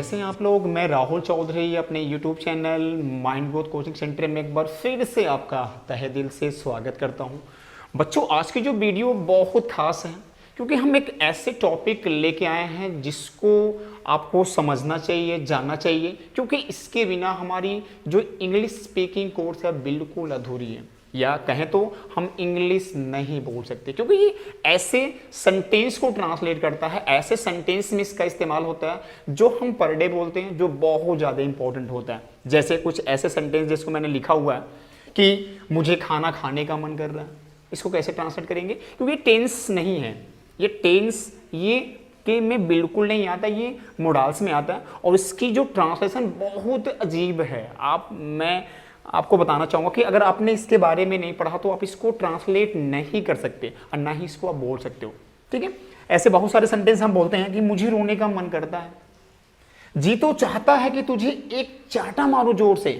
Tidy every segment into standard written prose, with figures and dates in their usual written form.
कैसे हैं आप लोग। मैं राहुल चौधरी अपने YouTube channel mind growth coaching centre में एक बार फिर से आपका तहे दिल से स्वागत करता हूं। बच्चों, आज की जो वीडियो बहुत खास है क्योंकि हम एक ऐसे टॉपिक लेके आए हैं जिसको आपको समझना चाहिए, जानना चाहिए, क्योंकि इसके बिना हमारी जो इंग्लिश स्पीकिंग कोर्स है बिल्कुल अधूरी है, या कहें तो हम इंग्लिश नहीं बोल सकते, क्योंकि ये ऐसे सेंटेंस को ट्रांसलेट करता है, ऐसे सेंटेंस में इसका इस्तेमाल होता है जो हम पर डे बोलते हैं, जो बहुत ज़्यादा इंपॉर्टेंट होता है। जैसे कुछ ऐसे सेंटेंस जिसको मैंने लिखा हुआ है कि मुझे खाना खाने का मन कर रहा है, इसको कैसे ट्रांसलेट करेंगे, क्योंकि ये टेंस नहीं है, ये टेंस ये के में बिल्कुल नहीं आता, ये मोडाल्स में आता है और इसकी जो ट्रांसलेशन बहुत अजीब है। मैं आपको बताना चाहूँगा कि अगर आपने इसके बारे में नहीं पढ़ा तो आप इसको ट्रांसलेट नहीं कर सकते और ना ही इसको आप बोल सकते हो, ठीक है। ऐसे बहुत सारे सेंटेंस हम बोलते हैं कि मुझे रोने का मन करता है, जी तो चाहता है कि तुझे एक चाटा मारो जोर से।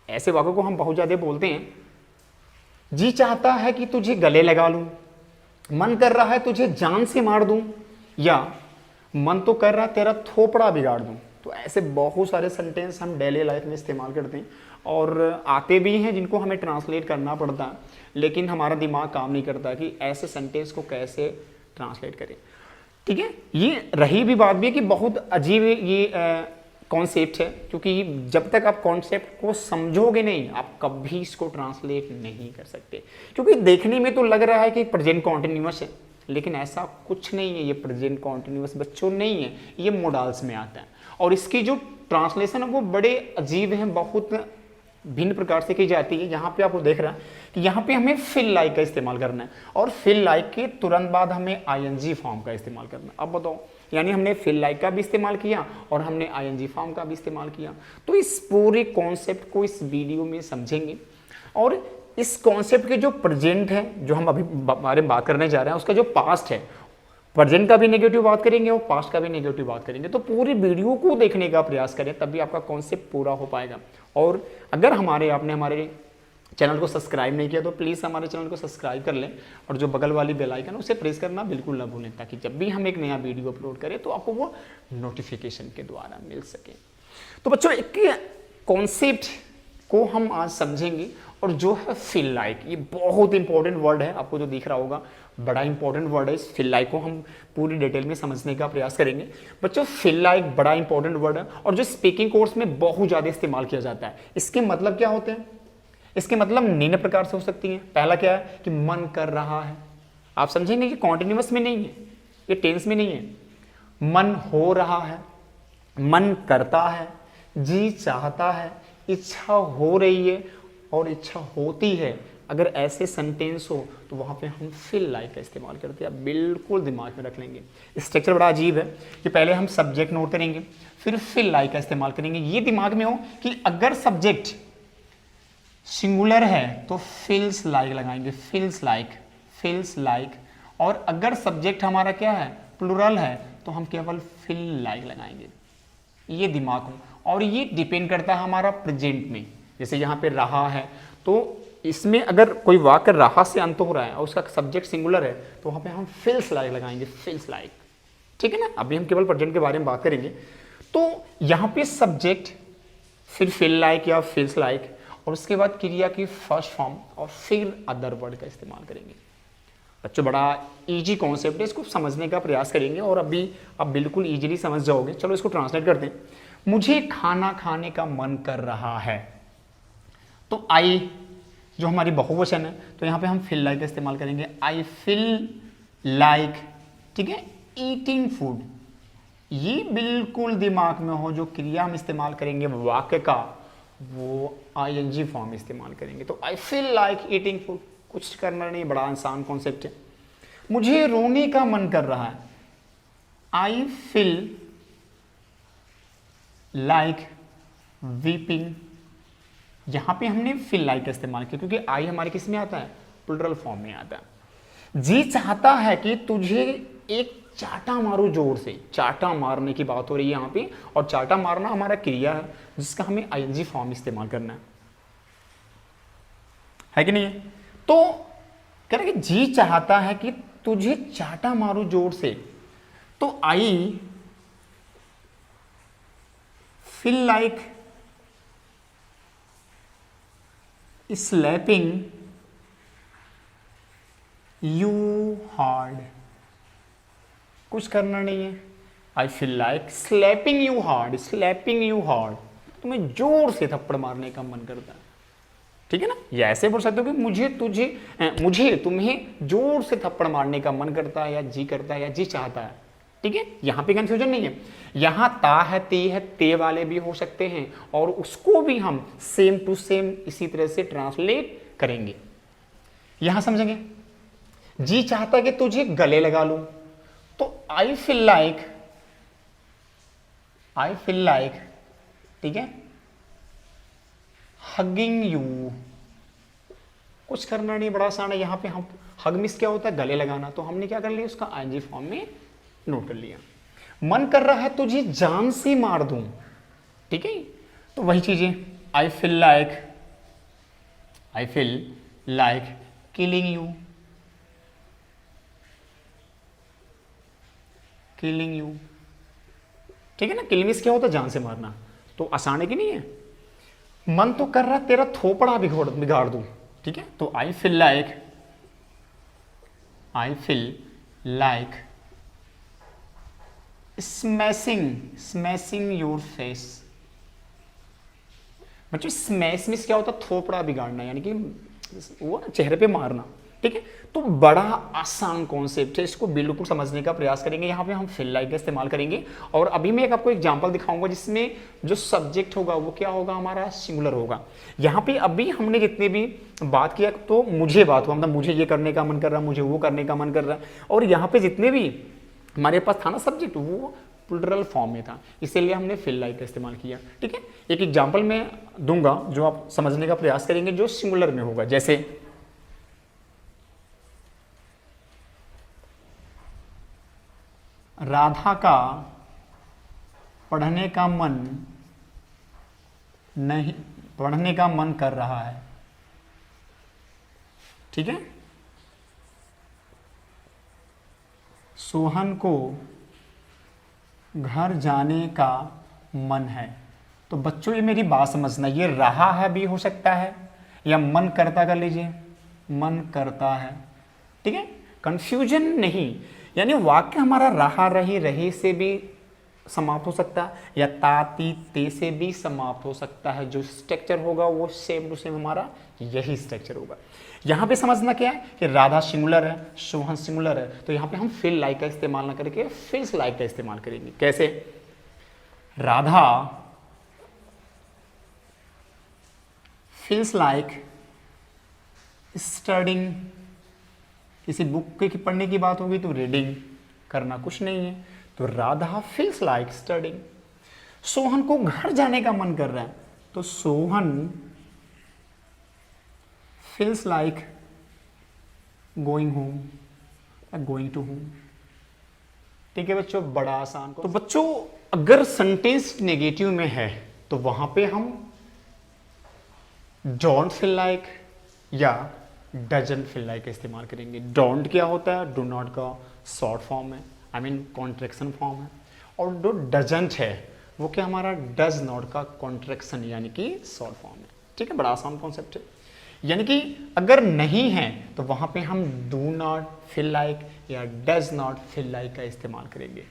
ऐसे वाक्यों को हम बहुत ज़्यादा बोलते हैं। जी चाहता है कि तुझे गले लगा लूँ, मन कर रहा है तुझे जान से मार दूँ, या मन तो कर रहा है तेरा थोपड़ा बिगाड़ दूँ। तो ऐसे बहुत सारे सेंटेंस हम डेली लाइफ में इस्तेमाल करते हैं और आते भी हैं जिनको हमें ट्रांसलेट करना पड़ता है, लेकिन हमारा दिमाग काम नहीं करता कि ऐसे सेंटेंस को कैसे ट्रांसलेट करें, ठीक है। ये रही भी बात भी है कि बहुत अजीब ये कॉन्सेप्ट है, क्योंकि जब तक आप कॉन्सेप्ट को समझोगे नहीं आप कभी इसको ट्रांसलेट नहीं कर सकते। क्योंकि देखने में तो लग रहा है कि प्रेजेंट कॉन्टिन्यूअस है, लेकिन ऐसा कुछ नहीं है। ये प्रेजेंट कॉन्टिन्यूअस बच्चों नहीं है, ये मोडाल्स में आता है और इसकी जो ट्रांसलेशन है वो बड़े अजीब हैं, बहुत भिन्न प्रकार से की जाती है। यहाँ पे आपको देख रहा है कि यहाँ पे हमें फिल लाइक का इस्तेमाल करना है और फिल लाइक के तुरंत बाद हमें आईएनजी फॉर्म का इस्तेमाल करना है। अब बताओ, यानी हमने फिल लाइक का भी इस्तेमाल किया और हमने आईएनजी फॉर्म का भी इस्तेमाल किया। तो इस पूरे कॉन्सेप्ट को इस वीडियो में समझेंगे और इस कॉन्सेप्ट के जो प्रेजेंट है, जो हम अभी बारे में बात करने जा रहे हैं, उसका जो पास्ट है, प्रेजेंट का भी नेगेटिव बात करेंगे और पास्ट का भी नेगेटिव बात करेंगे। तो पूरी वीडियो को देखने का प्रयास करें, तभी आपका कॉन्सेप्ट पूरा हो पाएगा। और अगर आपने हमारे चैनल को सब्सक्राइब नहीं किया तो प्लीज़ हमारे चैनल को सब्सक्राइब कर लें और जो बगल वाली बेल आइकन है उसे प्रेस करना बिल्कुल ना भूलें, ताकि जब भी हम एक नया वीडियो अपलोड करें तो आपको वो नोटिफिकेशन के द्वारा मिल सके। तो बच्चों, एक कॉन्सेप्ट को हम आज समझेंगे और जो है फिल लाइक। ये बहुत इंपॉर्टेंट वर्ड है, आपको जो दिख रहा होगा बड़ा इंपॉर्टेंट वर्ड है। इस फिल लाइक को हम पूरी डिटेल में समझने का प्रयास करेंगे। बच्चों, फिल लाइक बड़ा इंपॉर्टेंट वर्ड है और जो स्पीकिंग कोर्स में बहुत ज़्यादा इस्तेमाल किया जाता है। इसके मतलब क्या होते हैं? इसके मतलब निम्न प्रकार से हो सकती है। पहला क्या है कि मन कर रहा है। आप समझेंगे कि कॉन्टिन्यूअस में नहीं है, ये टेंस में नहीं है। मन हो रहा है, मन करता है, जी चाहता है, इच्छा हो रही है और इच्छा होती है। अगर ऐसे सेंटेंस हो तो वहाँ पे हम फिल लाइक का इस्तेमाल करते हैं। बिल्कुल दिमाग में रख लेंगे। स्ट्रक्चर बड़ा अजीब है कि पहले हम सब्जेक्ट नोट करेंगे, फिर फिल लाइक का इस्तेमाल करेंगे। ये दिमाग में हो कि अगर सब्जेक्ट सिंगुलर है तो फिल्स लाइक लगाएंगे, फिल्स लाइक। और अगर सब्जेक्ट हमारा क्या है, प्लुरल है, तो हम केवल फिल लाइक लगाएंगे। ये दिमाग हो, और ये डिपेंड करता है हमारा प्रेजेंट में। जैसे यहाँ पे रहा है तो इसमें अगर कोई वाक्य रहा से अंत हो रहा है और उसका सब्जेक्ट सिंगुलर है तो वहाँ पे हम फिल्स लाइक लगाएंगे, फिल्स लाइक, ठीक है ना। अभी हम केवल प्रेजेंट के बारे में बात करेंगे। तो यहाँ पे सब्जेक्ट, फिर फिल लाइक या फिल्स लाइक, और उसके बाद क्रिया की फर्स्ट फॉर्म और फिर अदर वर्ड का इस्तेमाल करेंगे। बच्चों, बड़ा इजी कॉन्सेप्ट है, इसको समझने का प्रयास करेंगे और अभी आप बिल्कुल इजीली समझ जाओगे। चलो इसको ट्रांसलेट करते हैं। मुझे खाना खाने का मन कर रहा है, तो आई जो हमारी बहुवचन है, तो यहाँ पे हम फिल लाइक का इस्तेमाल करेंगे। आई फिल लाइक, ठीक है, ईटिंग फूड। ये बिल्कुल दिमाग में हो, जो क्रिया हम इस्तेमाल करेंगे वाक्य का, वो आईएनजी फॉर्म इस्तेमाल करेंगे। तो I feel like eating food, कुछ करना नहीं, बड़ा आसान कॉन्सेप्ट है। मुझे रोने का मन कर रहा है, आई फील लाइक वीपिंग। यहां पे हमने फील लाइक का इस्तेमाल किया क्योंकि आई हमारे किस में आता है, प्लुरल फॉर्म में आता है। जी चाहता है कि तुझे एक चाटा मारो जोर से। चाटा मारने की बात हो रही है यहाँ पे, और चाटा मारना हमारा क्रिया है जिसका हमें आईएनजी फॉर्म इस्तेमाल करना है कि नहीं? तो कह रहे कि जी चाहता है कि तुझे चाटा मारो जोर से, तो I feel like slapping you hard. कुछ करना नहीं है, I feel like slapping you hard, slapping you hard, तुम्हें जोर से थप्पड़ मारने का मन करता है, ठीक है ना। या ऐसे बोल सकते हो कि मुझे तुम्हें जोर से थप्पड़ मारने का मन करता है, या जी करता है, या जी चाहता है, ठीक है। यहां पे कंफ्यूजन नहीं है। यहां ता है, ते वाले भी हो सकते हैं, और उसको भी हम सेम टू सेम इसी तरह से ट्रांसलेट करेंगे। यहां समझेंगे, जी चाहता है कि तुझे गले लगा लूं, तो आई फील लाइक, ठीक है, हगिंग यू। कुछ करना नहीं, बड़ा आसान है। यहां पे हम हग मिस क्या होता है, गले लगाना, तो हमने क्या कर लिया, उसका आईएनजी फॉर्म में नोट कर लिया। मन कर रहा है तुझे जान से मार दूं, ठीक है, तो वही चीजें, I feel like killing you, ठीक है ना। किलिंग क्या होता है, जान से मारना, तो आसान है कि नहीं है। मन तो कर रहा तेरा थोपड़ा बिगाड़ दूं, ठीक है, तो I feel like smashing your face. बच्चों स्मैश मिस क्या होता है, थोपड़ा बिगाड़ना, यानी कि वो ना चेहरे पे मारना, ठीक है। तो बड़ा आसान कॉन्सेप्ट है, इसको बिल्कुल समझने का प्रयास करेंगे। यहाँ पे हम फील लाइक का इस्तेमाल करेंगे, और अभी मैं एक आपको एग्जांपल दिखाऊंगा जिसमें जो सब्जेक्ट होगा वो क्या होगा, हमारा सिंगुलर होगा। यहाँ पे अभी हमने जितने भी बात किया, तो मुझे बात हुआ, मतलब मुझे ये करने का मन कर रहा, मुझे वो करने का मन कर रहा, और यहाँ पे जितने भी हमारे पास था ना सब्जेक्ट, वो प्लूरल फॉर्म में था, इसीलिए हमने फील लाइक का इस्तेमाल किया, ठीक है। एक एग्जांपल मैं दूंगा जो आप समझने का प्रयास करेंगे, जो सिंगुलर में होगा। जैसे राधा का पढ़ने का मन कर रहा है, ठीक है। सोहन को घर जाने का मन है। तो बच्चों ये मेरी बात समझना, ये रहा है भी हो सकता है, या मन करता कर लीजिए, मन करता है, ठीक है, कंफ्यूजन नहीं। यानी वाक्य हमारा रहा, रही, रही से भी समाप्त हो सकता है, या ताती ते से भी समाप्त हो सकता है। जो स्ट्रक्चर होगा वो सेम टू सेम हमारा यही स्ट्रक्चर होगा। यहाँ पे समझना क्या है कि राधा सिंगुलर है, सोहन सिंगुलर है, तो यहाँ पे हम फील लाइक का इस्तेमाल ना करके फील्स लाइक का इस्तेमाल करेंगे। कैसे, राधा फील्स लाइक स्टडिंग। किसी बुक की पढ़ने की बात होगी तो रीडिंग करना कुछ नहीं है, तो Radha feels like studying. Sohan को घर जाने का मन कर रहा है, तो Sohan feels like going home या गोइंग टू होम, ठीक है बच्चों, बड़ा आसान। तो बच्चों अगर सेंटेंस नेगेटिव में है तो वहां पे हम डोंट फील लाइक या डजंट फील लाइक का इस्तेमाल करेंगे। डोंट क्या होता है, डू नॉट का शॉर्ट फॉर्म है, आई मीन कॉन्ट्रैक्शन फॉर्म है, और जो डजंट है वो क्या हमारा डज नॉट का कॉन्ट्रैक्शन यानी कि शॉर्ट फॉर्म है, ठीक है, बड़ा आसान कॉन्सेप्ट है। यानी कि अगर नहीं है तो वहां पे हम डू नॉट फील लाइक या डज नॉट फील लाइक का इस्तेमाल करेंगे।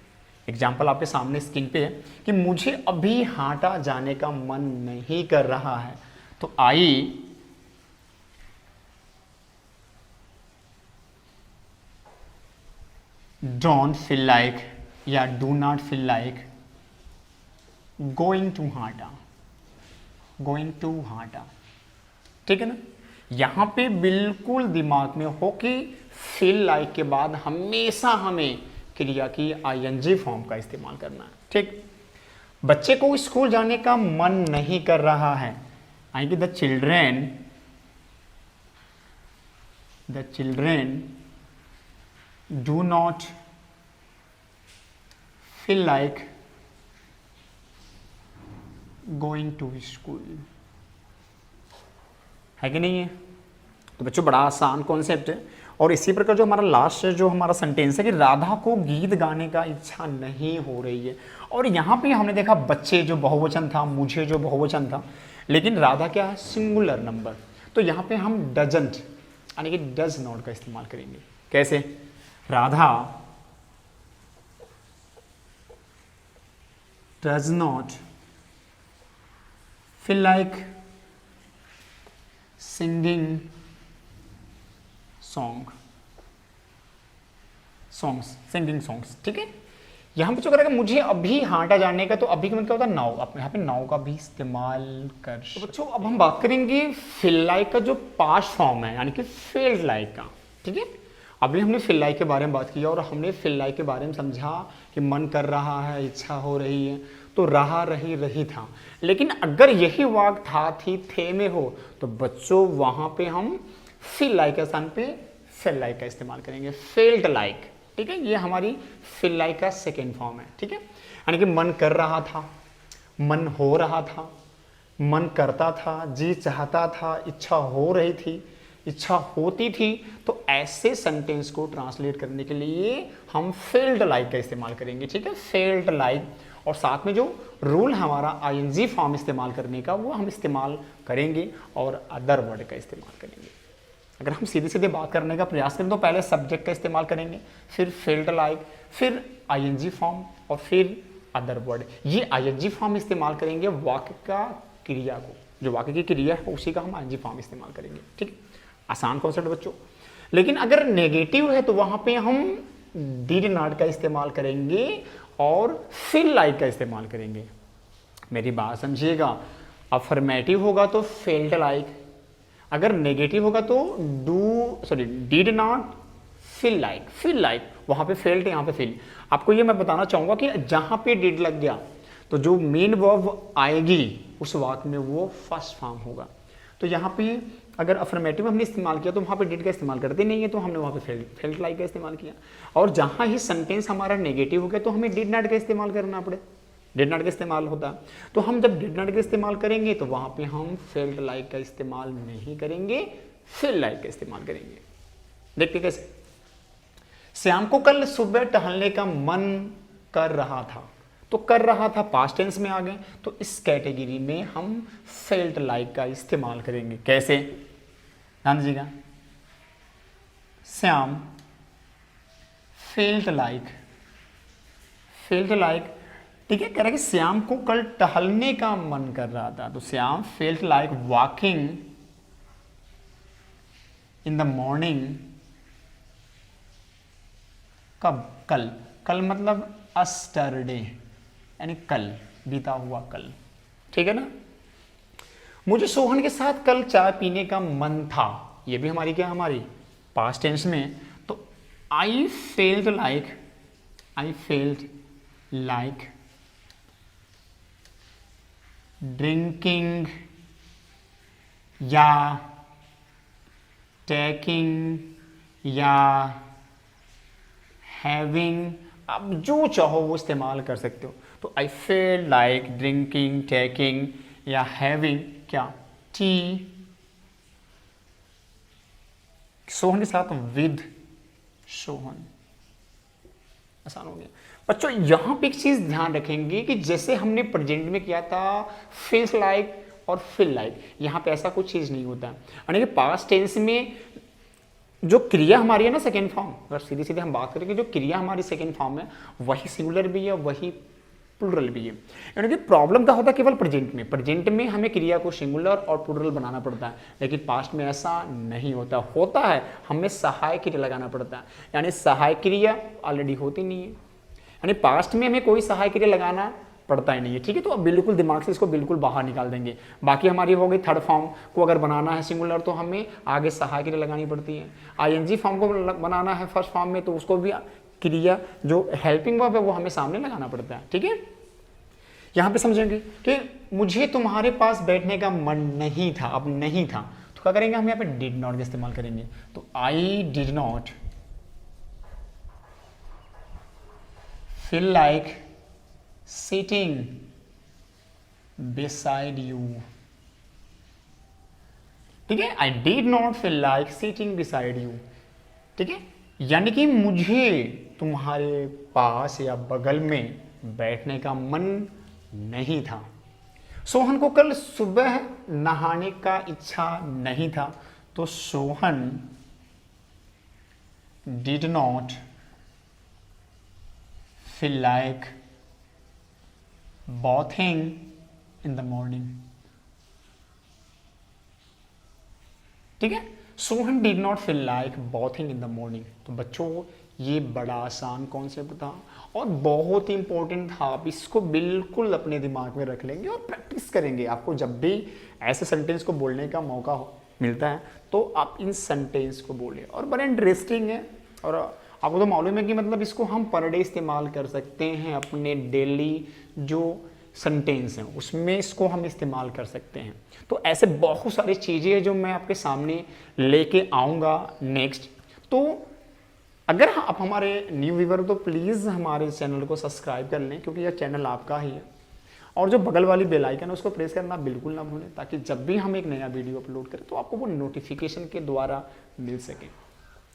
एग्जाम्पल आपके सामने स्क्रीन पे है कि मुझे अभी हाटा जाने का मन नहीं कर रहा है, तो आई डोंट फील लाइक या do not feel like going to हाटा, ठीक है ना। यहां पे बिल्कुल दिमाग में हो कि फील लाइक के बाद हमेशा हमें क्रिया की आईएनजी फॉर्म का इस्तेमाल करना है, ठीक। बच्चे को स्कूल जाने का मन नहीं कर रहा है, आएंगे the children do not feel like going to school, है कि नहीं है। तो बच्चों बड़ा आसान कॉन्सेप्ट है, और इसी प्रकार जो हमारा लास्ट जो हमारा सेंटेंस है कि राधा को गीत गाने का इच्छा नहीं हो रही है। और यहाँ पे हमने देखा बच्चे जो बहुवचन था, मुझे जो बहुवचन था, लेकिन राधा क्या है, सिंगुलर नंबर। तो यहाँ पे हम डजंट यानी कि डज नॉट का इस्तेमाल करेंगे। कैसे? Radha does not feel like singing singing songs. ठीक है, यहां पर जो करेगा मुझे अभी हाटा जानने का, तो अभी का मतलब क्या होता है, नाउ। आप यहाँ पे नाउ का भी इस्तेमाल कर। तो बच्चों अब हम बात करेंगे फील लाइक का जो पास्ट फॉर्म है, यानी कि फेल्ड लाइक का। ठीक है, अभी हमने फील लाइक के बारे में बात की और हमने फील लाइक के बारे में समझा कि मन कर रहा है, इच्छा हो रही है, तो रहा रही रही था। लेकिन अगर यही वाक्य था थी थे में हो तो बच्चों वहां पे हम फील लाइक के स्थान पे फेल लाइक का इस्तेमाल करेंगे, फेल्ड लाइक। ठीक है, ये हमारी फील लाइक का सेकेंड फॉर्म है। ठीक है, यानी कि मन कर रहा था, मन हो रहा था, मन करता था, जी चाहता था, इच्छा हो रही थी, इच्छा होती थी। तो ऐसे सेंटेंस को ट्रांसलेट करने के लिए हम फेल्ड लाइक का इस्तेमाल करेंगे। ठीक है, फेल्ड लाइक। और साथ में जो रूल हमारा आईएनजी फॉर्म इस्तेमाल करने का वो हम इस्तेमाल करेंगे और अदर वर्ड का इस्तेमाल करेंगे। अगर हम सीधे सीधे बात करने का प्रयास करें तो पहले सब्जेक्ट का इस्तेमाल करेंगे, फिर फेल्ड लाइक, फिर आईएनजी फॉर्म और फिर अदर वर्ड। ये आईएनजी फॉर्म इस्तेमाल करेंगे वाक्य का क्रिया को, जो वाक्य की क्रिया है उसी का हम आईएनजी फॉर्म इस्तेमाल करेंगे। ठीक है, आसान कॉन्सेप्ट बच्चों। लेकिन अगर नेगेटिव है तो वहां पे हम डिड नॉट का इस्तेमाल करेंगे और फील लाइक का इस्तेमाल करेंगे। मेरी बात समझिएगा, अफर्मेटिव होगा तो फेल्ड लाइक, अगर नेगेटिव होगा तो did not feel like, feel like. वहां पे फेल्ड, यहाँ पे फील। आपको ये मैं बताना चाहूंगा कि जहां पे डिड लग गया तो जो मेन वर्ब आएगी उस वाक्य में वो फर्स्ट फॉर्म होगा। तो यहाँ पे अगर अफर्मेटिव हमने इस्तेमाल किया तो वहाँ पे डिड का इस्तेमाल करते नहीं है, तो हमने वहाँ पे फेल्ड लाइक का इस्तेमाल किया। और जहाँ ही सेंटेंस हमारा नेगेटिव हो गया तो हमें डिड नॉट का इस्तेमाल करना पड़े, डिड नॉट का इस्तेमाल होता है। तो हम जब डिड नॉट का इस्तेमाल करेंगे तो वहाँ पे हम फेल्ड लाइक का इस्तेमाल नहीं करेंगे, फेल्ड लाइक का इस्तेमाल करेंगे। देखते कैसे। श्याम को कल सुबह टहलने का मन कर रहा था, तो कर रहा था पास्ट टेंस में आ गए, तो इस कैटेगरी में हम फेल्ड लाइक का इस्तेमाल करेंगे। कैसे? ध्यान दीजिएगा, Shyam failed like, failed like. ठीक है, कह रहा है कि श्याम को कल टहलने का मन कर रहा था, तो Shyam failed like walking in the morning. कब? कल। कल मतलब अस्टरडे, यानी कल, बीता हुआ कल। ठीक है ना। मुझे सोहन के साथ कल चाय पीने का मन था, ये भी हमारी क्या, हमारी पास्ट टेंस में। तो आई फेल्ड लाइक ड्रिंकिंग या टेकिंग या हैविंग, आप जो चाहो वो इस्तेमाल कर सकते हो। तो आई फेल लाइक ड्रिंकिंग, टेकिंग या हैविंग क्या, टी, सोहन के साथ विद सोहन। आसान हो गया बच्चों। यहां पे एक चीज ध्यान रखेंगे कि जैसे हमने प्रेजेंट में किया था फील्स लाइक और फील लाइक, यहां पे ऐसा कुछ चीज नहीं होता। यानी कि पास्ट टेंस में जो क्रिया हमारी है ना सेकेंड फॉर्म, अगर सीधे सीधे हम बात करेंगे जो क्रिया हमारी सेकेंड फॉर्म है वही सिंगुलर भी है वही प्लूरल भी है। यानी कि प्रॉब्लम क्या होता है केवल प्रेजेंट में, प्रेजेंट में हमें क्रिया को सिंगुलर और प्लूरल बनाना पड़ता है, लेकिन पास्ट में ऐसा नहीं होता। होता है हमें सहायक क्रिया लगाना पड़ता है, यानी सहायक क्रिया ऑलरेडी होती नहीं है, यानी पास्ट में हमें कोई सहायक क्रिया लगाना पड़ता ही नहीं है। ठीक है, तो अब बिल्कुल दिमाग से इसको बिल्कुल बाहर निकाल देंगे। बाकी हमारी हो गई थर्ड फॉर्म को अगर बनाना है सिंगुलर तो हमें आगे सहायक क्रिया लगानी पड़ती है। आईएनजी फॉर्म को बनाना है फर्स्ट फॉर्म में तो उसको भी क्रिया जो हेल्पिंग वर्ब है वो हमें सामने लगाना पड़ता है। ठीक है, यहां पे समझेंगे कि मुझे तुम्हारे पास बैठने का मन नहीं था, अब नहीं था तो क्या करेंगे हम यहाँ पे डिड नॉट का इस्तेमाल करेंगे। तो I did not feel like sitting beside you। ठीक है, I did not feel like sitting beside you। ठीक है, यानी कि मुझे तुम्हारे पास या बगल में बैठने का मन नहीं था। सोहन को कल सुबह नहाने का इच्छा नहीं था, तो Sohan did not feel like bathing in the morning। ठीक है, Sohan did not feel like bathing in the morning। तो बच्चों ये बड़ा आसान कॉन्सेप्ट था और बहुत ही इंपॉर्टेंट था। आप इसको बिल्कुल अपने दिमाग में रख लेंगे और प्रैक्टिस करेंगे। आपको जब भी ऐसे सेंटेंस को बोलने का मौका मिलता है तो आप इन सेंटेंस को बोलें। और बड़ा इंटरेस्टिंग है और आपको तो मालूम है कि मतलब इसको हम पर डे इस्तेमाल कर सकते हैं। अपने डेली जो सेंटेंस हैं उसमें इसको हम इस्तेमाल कर सकते हैं। तो ऐसे बहुत सारी चीज़ें हैं जो मैं आपके सामने लेके आऊँगा नेक्स्ट। तो अगर आप हमारे न्यू व्यूवर हो तो प्लीज़ हमारे चैनल को सब्सक्राइब कर लें, क्योंकि यह चैनल आपका ही है। और जो बगल वाली बेल आइकन है उसको प्रेस करना बिल्कुल ना भूलें, ताकि जब भी हम एक नया वीडियो अपलोड करें तो आपको वो नोटिफिकेशन के द्वारा मिल सके।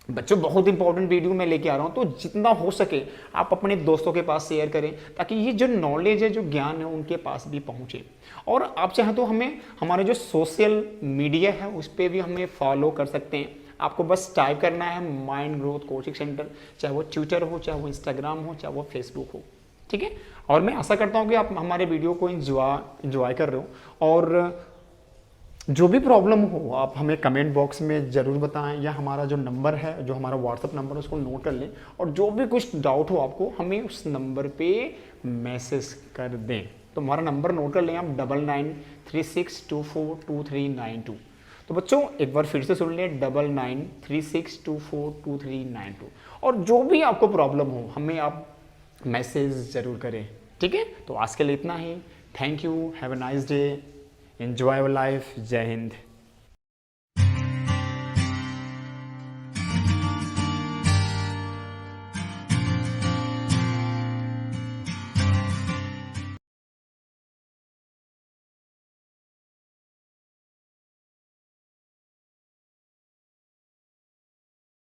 बच्चों बहुत इंपॉर्टेंट वीडियो मैं लेके आ रहा हूँ, तो जितना हो सके आप अपने दोस्तों के पास शेयर करें, ताकि ये जो नॉलेज है, जो ज्ञान है, उनके पास भी पहुँचे। और आप चाहें तो हमें हमारे जो सोशल मीडिया है उस पर भी हमें फॉलो कर सकते हैं। आपको बस टाइप करना है माइंड ग्रोथ कोचिंग सेंटर, चाहे वो ट्विटर हो, चाहे वो इंस्टाग्राम हो, चाहे वो फेसबुक हो। ठीक है, और मैं आशा करता हूँ कि आप हमारे वीडियो को इंजॉय कर रहे हो। और जो भी प्रॉब्लम हो आप हमें कमेंट बॉक्स में ज़रूर बताएं, या हमारा जो नंबर है, जो हमारा व्हाट्सअप नंबर है, उसको नोट कर लें। और जो भी कुछ डाउट हो आपको, हमें उस नंबर पे मैसेज कर दें। तो हमारा नंबर नोट कर लें आप 9936242392। तो बच्चों एक बार फिर से सुन लें 9936242392। और जो भी आपको प्रॉब्लम हो हमें आप मैसेज ज़रूर करें। ठीक है, तो आज के लिए इतना ही। Thank you, have a nice day, enjoy your life. जय हिंद।